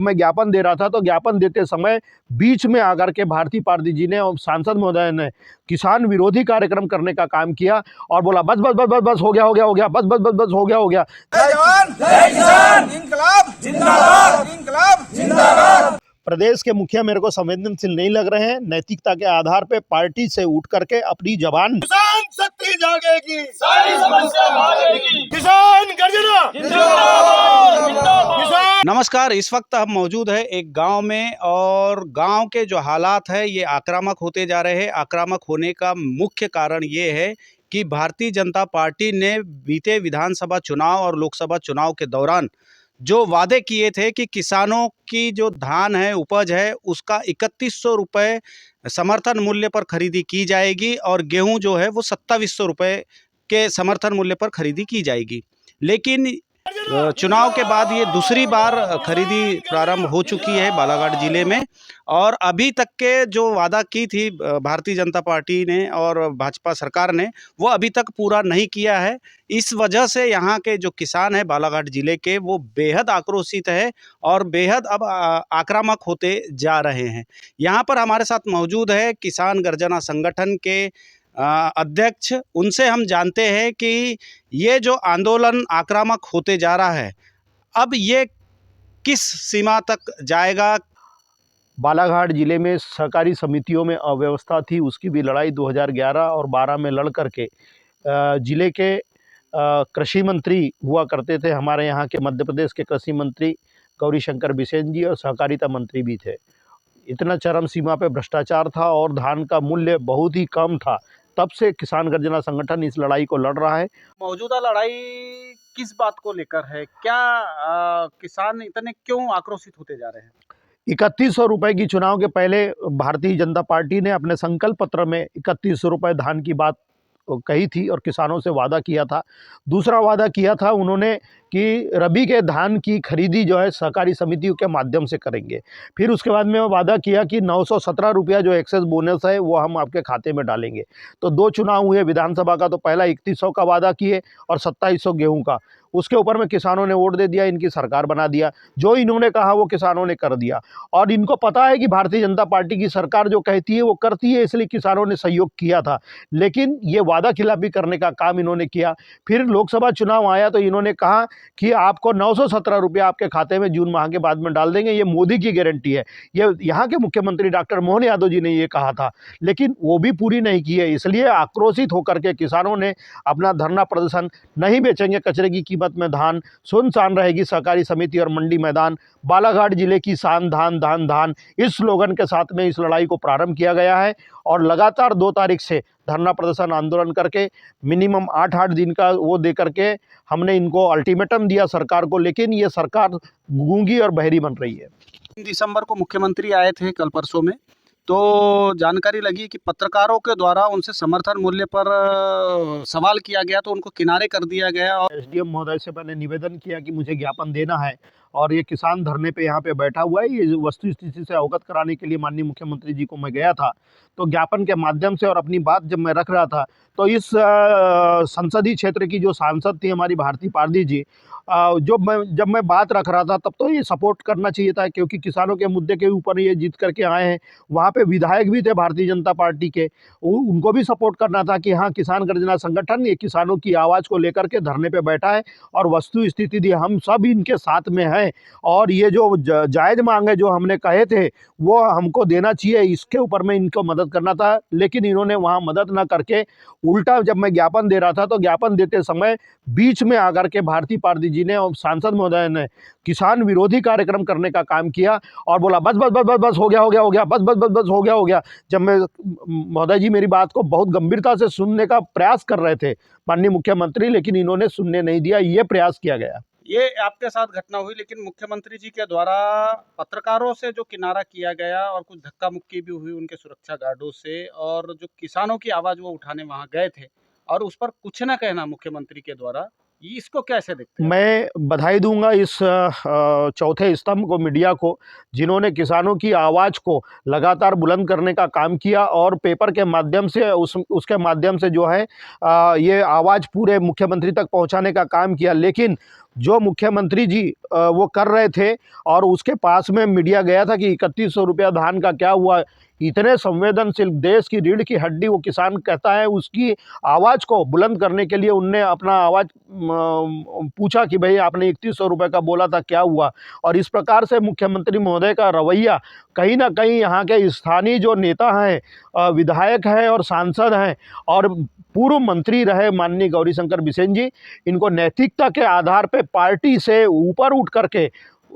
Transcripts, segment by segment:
मैं ज्ञापन दे रहा था तो ज्ञापन देते समय बीच में आकर के भारती पारदी जी ने और सांसद महोदय ने किसान विरोधी कार्यक्रम करने का काम किया और बोला बस बस बस बस बस हो गया बस बस बस बस हो गया। जय जवान जय किसान, इंकलाब जिंदाबाद, इंकलाब जिंदाबाद। प्रदेश के मुखिया मेरे को संवेदनशील नहीं लग रहे हैं। नैतिकता के आधार पे पार्टी से उठ करके अपनी जबान किसान शक्ति जागेगी, सारी समस्या भागेगी, किसान गर्जना जिंदाबाद जिंदाबाद। नमस्कार, इस वक्त हम मौजूद है एक गांव में और गांव के जो हालात है ये आक्रामक होते जा रहे हैं। आक्रामक होने का मुख्य कारण ये है कि भारतीय जनता पार्टी ने बीते विधानसभा चुनाव और लोकसभा चुनाव के दौरान जो वादे किए थे कि किसानों की जो धान है, उपज है, उसका 3100 रुपये समर्थन मूल्य पर खरीदी की जाएगी और गेहूं जो है वो 2700 रुपये के समर्थन मूल्य पर खरीदी की जाएगी। लेकिन चुनाव के बाद ये दूसरी बार खरीदी प्रारंभ हो चुकी है बालाघाट जिले में और अभी तक के जो वादा की थी भारतीय जनता पार्टी ने और भाजपा सरकार ने वो अभी तक पूरा नहीं किया है। इस वजह से यहाँ के जो किसान हैं बालाघाट जिले के वो बेहद आक्रोशित है और बेहद अब आक्रामक होते जा रहे हैं। यहाँ पर हमारे साथ मौजूद है किसान गर्जना संगठन के अध्यक्ष। उनसे हम जानते हैं कि ये जो आंदोलन आक्रामक होते जा रहा है अब ये किस सीमा तक जाएगा। बालाघाट जिले में सहकारी समितियों में अव्यवस्था थी, उसकी भी लड़ाई 2011 और 12 में लड़ करके जिले के कृषि मंत्री हुआ करते थे हमारे यहाँ के, मध्य प्रदेश के कृषि मंत्री गौरीशंकर बिसेन जी, और सहकारिता मंत्री भी थे। इतना चरम सीमा पे भ्रष्टाचार था और धान का मूल्य बहुत ही कम था। तब से किसान गर्जना संगठन इस लड़ाई को लड़ रहा है। मौजूदा लड़ाई किस बात को लेकर है? क्या किसान इतने क्यों आक्रोशित होते जा रहे हैं? 3100 रुपये की चुनाव के पहले भारतीय जनता पार्टी ने अपने संकल्प पत्र में 3100 रुपये धान की बात कही थी और किसानों से वादा किया था। दूसरा वादा किया था उन्होंने कि रबी के धान की खरीदी जो है सहकारी समितियों के माध्यम से करेंगे। फिर उसके बाद में वादा किया कि 917 रुपया जो एक्सेस बोनस है वो हम आपके खाते में डालेंगे। तो 2 चुनाव हुए विधानसभा का, तो पहला 3100 का वादा किए और 2700 गेहूं का। उसके ऊपर में किसानों ने वोट दे दिया, इनकी सरकार बना दिया। जो इन्होंने कहा वो किसानों ने कर दिया और इनको पता है कि भारतीय जनता पार्टी की सरकार जो कहती है वो करती है, इसलिए किसानों ने सहयोग किया था। लेकिन ये वादा खिलाफी करने का काम इन्होंने किया। फिर लोकसभा चुनाव आया तो इन्होंने कहा कि आपको 917 रुपया आपके खाते में जून माह के बाद में डाल देंगे, ये मोदी की गारंटी है। ये यहाँ के मुख्यमंत्री डॉक्टर मोहन यादव जी ने ये कहा था, लेकिन वो भी पूरी नहीं की है। इसलिए आक्रोशित होकर के किसानों ने अपना धरना प्रदर्शन, नहीं बेचेंगे कचरे की कीमत में धान, सुनसान रहेगी सहकारी समिति और मंडी मैदान, बालाघाट जिले की शान धान धान धान, इस स्लोगन के साथ में इस लड़ाई को प्रारंभ किया गया है। और लगातार 2 तारीख से धरना प्रदर्शन आंदोलन करके मिनिमम 8-8 दिन का वो दे करके हमने इनको अल्टीमेटम दिया सरकार को, लेकिन ये सरकार गूंगी और बहरी बन रही है। 3 दिसंबर को मुख्यमंत्री आए थे कल परसों में, तो जानकारी लगी कि पत्रकारों के द्वारा उनसे समर्थन मूल्य पर सवाल किया गया तो उनको किनारे कर दिया गया। और एसडीएम महोदय से मैंने निवेदन किया कि मुझे ज्ञापन देना है और ये किसान धरने पे यहाँ पे बैठा हुआ है, ये वस्तु स्थिति से अवगत कराने के लिए माननीय मुख्यमंत्री जी को मैं गया था। तो ज्ञापन के माध्यम से और अपनी बात जब मैं रख रहा था तो इस संसदीय क्षेत्र की जो सांसद थी हमारी भारती पारदी जी, जब मैं बात रख रहा था तब तो ये सपोर्ट करना चाहिए था, क्योंकि किसानों के मुद्दे के ऊपर ये जीत करके आए हैं। वहाँ पे विधायक भी थे भारतीय जनता पार्टी के, उनको भी सपोर्ट करना था कि हाँ, किसान गर्जना संगठन ये किसानों की आवाज़ को लेकर के धरने पे बैठा है और वस्तु स्थिति दी, हम सब इनके साथ में हैं और ये जो जायज़ मांग है जो हमने कहे थे वो हमको देना चाहिए, इसके ऊपर में इनको मदद करना था। लेकिन इन्होंने वहाँ मदद ना करके उल्टा, जब मैं ज्ञापन दे रहा था तो ज्ञापन देते समय बीच में आकर के भारती पारदी जी ने और सांसद महोदय ने किसान विरोधी कार्यक्रम करने का काम किया और बोला बस बस बस बस बस हो गया बस बस बस बस हो गया। जब मैं, महोदय जी मेरी बात को बहुत गंभीरता से सुनने का प्रयास कर रहे थे माननीय मुख्यमंत्री, लेकिन इन्होंने सुनने नहीं दिया, ये प्रयास किया गया। ये आपके साथ घटना हुई, लेकिन मुख्यमंत्री जी के द्वारा पत्रकारों से जो किनारा किया गया और कुछ धक्का मुक्की भी हुई उनके सुरक्षा गार्डों से, और जो किसानों की आवाज़ वो उठाने वहाँ गए थे और उस पर कुछ ना कहना मुख्यमंत्री के द्वारा, इसको कैसे देखते हैं? मैं बधाई दूंगा इस चौथे स्तंभ को, मीडिया को, जिन्होंने किसानों की आवाज़ को लगातार बुलंद करने का काम किया और पेपर के माध्यम से उसके माध्यम से जो है ये आवाज़ पूरे मुख्यमंत्री तक पहुंचाने का काम किया। लेकिन जो मुख्यमंत्री जी वो कर रहे थे और उसके पास में मीडिया गया था कि 3100 रुपया धान का क्या हुआ, इतने संवेदनशील देश की रीढ़ की हड्डी वो किसान कहता है, उसकी आवाज़ को बुलंद करने के लिए उनने अपना आवाज़ पूछा कि भाई आपने 3100 रुपये का बोला था, क्या हुआ। और इस प्रकार से मुख्यमंत्री महोदय का रवैया कहीं ना कहीं यहाँ के स्थानीय जो नेता हैं, विधायक हैं और सांसद हैं और पूर्व मंत्री रहे माननीय गौरीशंकर बिसेन जी, इनको नैतिकता के आधार पे पार्टी से ऊपर उठ करके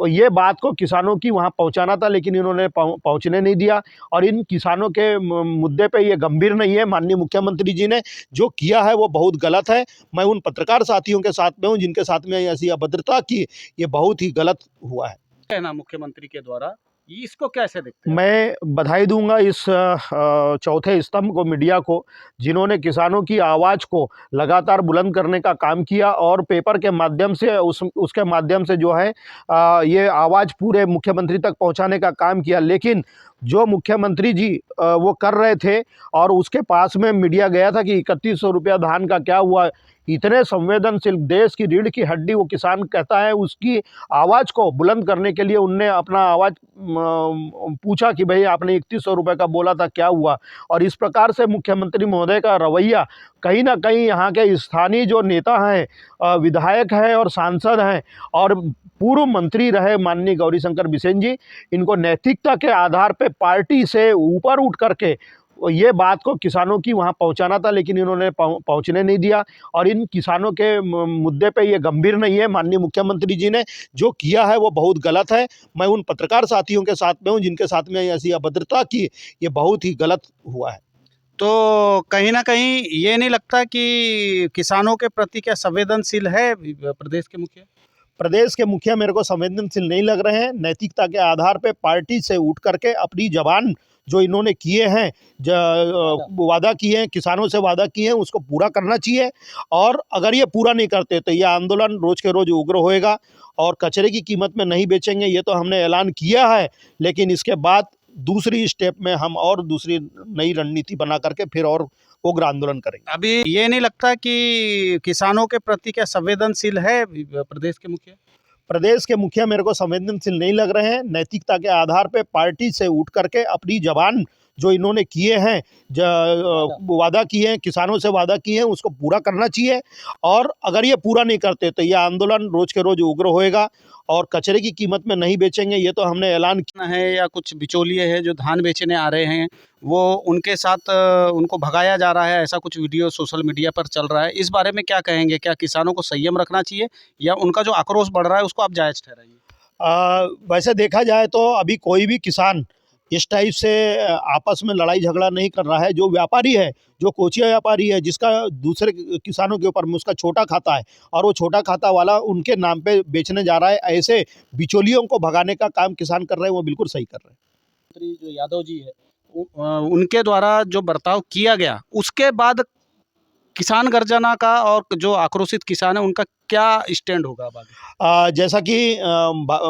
ये बात को किसानों की वहाँ पहुँचाना था, लेकिन इन्होंने पहुँचने नहीं दिया। और इन किसानों के मुद्दे पे ये गंभीर नहीं है। माननीय मुख्यमंत्री जी ने जो किया है वो बहुत गलत है। मैं उन पत्रकार साथियों के साथ में हूँ जिनके साथ में ऐसी अभद्रता की, ये बहुत ही गलत हुआ है। कहना मुख्यमंत्री के द्वारा, इसको कैसे देखते हैं? मैं बधाई दूंगा इस चौथे स्तंभ को, मीडिया को, जिन्होंने किसानों की आवाज़ को लगातार बुलंद करने का काम किया और पेपर के माध्यम से उसके माध्यम से जो है ये आवाज़ पूरे मुख्यमंत्री तक पहुंचाने का काम किया। लेकिन जो मुख्यमंत्री जी वो कर रहे थे और उसके पास में मीडिया गया था कि 3100 रुपया धान का क्या हुआ, इतने संवेदनशील देश की रीढ़ की हड्डी वो किसान कहता है, उसकी आवाज़ को बुलंद करने के लिए उनने अपना आवाज़ पूछा कि भाई आपने 3100 रुपये का बोला था, क्या हुआ। और इस प्रकार से मुख्यमंत्री महोदय का रवैया कहीं ना कहीं यहाँ के स्थानीय जो नेता हैं, विधायक हैं और सांसद हैं और पूर्व मंत्री रहे माननीय गौरीशंकर बिसेन जी, इनको नैतिकता के आधार पे पार्टी से ऊपर उठ करके ये बात को किसानों की वहाँ पहुँचाना था, लेकिन इन्होंने पहुँचने नहीं दिया। और इन किसानों के मुद्दे पे ये गंभीर नहीं है। माननीय मुख्यमंत्री जी ने जो किया है वो बहुत गलत है। मैं उन पत्रकार साथियों के साथ में हूँ जिनके साथ में ऐसी अभद्रता की, ये बहुत ही गलत हुआ है। तो कहीं न कहीं ये नहीं लगता कि किसानों के प्रति क्या संवेदनशील है प्रदेश के मुखिया? प्रदेश के मुखिया मेरे को संवेदनशील नहीं लग रहे हैं। नैतिकता के आधार पे पार्टी से उठ करके अपनी ज़बान जो इन्होंने किए हैं, वादा किए हैं, किसानों से वादा किए हैं, उसको पूरा करना चाहिए। और अगर ये पूरा नहीं करते तो ये आंदोलन रोज़ के रोज़ उग्र होएगा और कचरे की कीमत में नहीं बेचेंगे, ये तो हमने ऐलान किया है। लेकिन इसके बाद दूसरी स्टेप में हम और दूसरी नई रणनीति बना करके फिर और उग्र आंदोलन करेंगे। अभी ये नहीं लगता कि किसानों के प्रति क्या संवेदनशील है प्रदेश के मुखिया? प्रदेश के मुखिया मेरे को संवेदनशील नहीं लग रहे हैं। नैतिकता के आधार पे पार्टी से उठ करके अपनी ज़बान जो इन्होंने किए हैं, वादा किए हैं, किसानों से वादा किए हैं, उसको पूरा करना चाहिए। और अगर ये पूरा नहीं करते तो ये आंदोलन रोज़ के रोज़ उग्र होएगा और कचरे की कीमत में नहीं बेचेंगे, ये तो हमने ऐलान किया है। या कुछ बिचौलिए हैं जो धान बेचने आ रहे हैं, वो उनके साथ उनको भगाया जा रहा है, ऐसा कुछ वीडियो सोशल मीडिया पर चल रहा है। इस बारे में क्या कहेंगे? क्या किसानों को संयम रखना चाहिए या उनका जो आक्रोश बढ़ रहा है उसको आप जायज़ ठहराएंगे? वैसे देखा जाए तो अभी कोई भी किसान इस टाइप से आपस में लड़ाई झगड़ा नहीं कर रहा है। जो व्यापारी है, जो कोचिया व्यापारी है, जिसका दूसरे किसानों के ऊपर में उसका छोटा खाता है और वो छोटा खाता वाला उनके नाम पे बेचने जा रहा है, ऐसे बिचौलियों को भगाने का काम किसान कर रहे हैं, वो बिल्कुल सही कर रहे हैं। मंत्री जो यादव जी है, उनके द्वारा जो बर्ताव किया गया, उसके बाद किसान गर्जना का और जो आक्रोशित किसान है उनका क्या स्टैंड होगा अब आगे? जैसा कि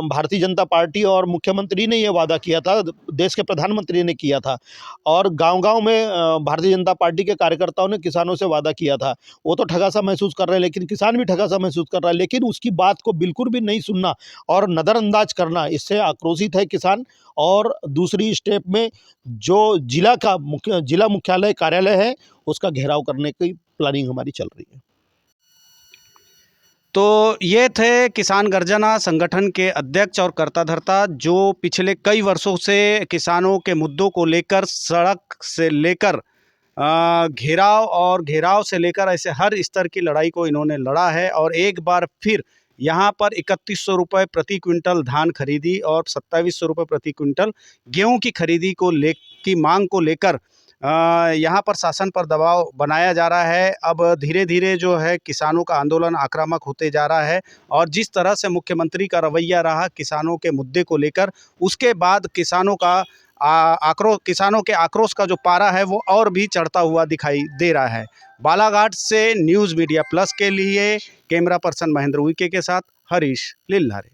भारतीय जनता पार्टी और मुख्यमंत्री ने ये वादा किया था, देश के प्रधानमंत्री ने किया था और गांव-गांव में भारतीय जनता पार्टी के कार्यकर्ताओं ने किसानों से वादा किया था। वो तो ठगा सा महसूस कर रहे हैं, लेकिन किसान भी ठगा सा महसूस कर रहा है। लेकिन उसकी बात को बिल्कुल भी नहीं सुनना और नज़रअंदाज करना, इससे आक्रोशित है किसान। और दूसरी स्टेप में जो जिला मुख्यालय कार्यालय है, उसका घेराव करने की प्लानिंग हमारी चल रही है। तो ये थे किसान गर्जना संगठन के अध्यक्ष और कर्ता-धर्ता, जो पिछले कई वर्षों से किसानों के मुद्दों को लेकर सड़क से लेकर घेराव से लेकर ऐसे हर स्तर की लड़ाई को इन्होंने लड़ा है। और एक बार फिर यहाँ पर 3100 रुपये प्रति क्विंटल धान खरीदी और 2700 रुपये प्रति क्विंटल गेहूं की खरीदी की मांग को लेकर यहाँ पर शासन पर दबाव बनाया जा रहा है। अब धीरे धीरे जो है किसानों का आंदोलन आक्रामक होते जा रहा है और जिस तरह से मुख्यमंत्री का रवैया रहा किसानों के मुद्दे को लेकर, उसके बाद किसानों का आक्रोश, किसानों के आक्रोश का जो पारा है वो और भी चढ़ता हुआ दिखाई दे रहा है। बालाघाट से न्यूज़ मीडिया प्लस के लिए कैमरा पर्सन महेंद्र उइके के साथ हरीश लिल्लारे।